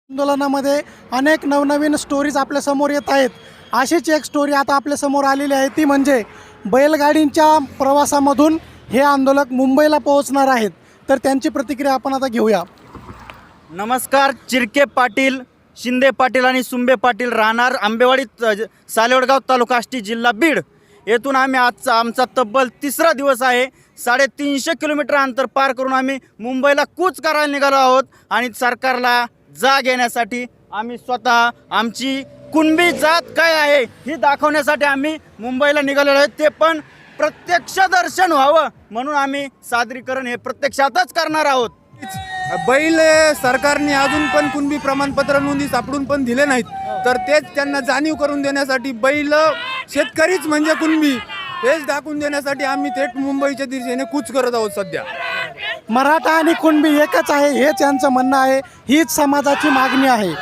आंदोलनामध्ये अनेक नवनवीन स्टोरीज आपल्या समोर येत आहेत. अशीच एक स्टोरी आता आपल्या समोर आलेली आहे, ती म्हणजे बैलगाडींच्या प्रवासामधून हे आंदोलक मुंबईला पोहोचणार आहेत. तर त्यांची प्रतिक्रिया आपण आता घेऊया. नमस्कार. चिरके पाटील, शिंदे पाटील आणि सुंबे पाटील राहणार आंबेवाडी सालेवडगाव तालुका आष्टी जिल्हा बीड येथून आम्ही आमचा तब्बल तिसरा दिवस आहे. 350 किलोमीटर अंतर पार करून आम्ही मुंबईला कूच करायला निघालो आहोत आणि सरकारला जाग येण्यासाठी आम्ही स्वतः आमची कुणबी जात काय आहे ही दाखवण्यासाठी आम्ही मुंबईला निघालेलो आहे. ते पण प्रत्यक्ष दर्शन व्हावं म्हणून आम्ही सादरीकरण हे प्रत्यक्षातच करणार आहोत. बैल सरकारने अजून पण कुणबी प्रमाणपत्र नोंदी सापडून पण दिले नाहीत, तर तेच त्यांना जाणीव करून देण्यासाठी बैल शेतकरीच म्हणजे कुणबी हेच दाखवून देण्यासाठी आम्ही थेट मुंबईच्या दिशेने कूच करत आहोत. सध्या मराठा आणि कुणबी एकच आहे हेच यांचं म्हणणं आहे. हीच समाजाची मागणी आहे.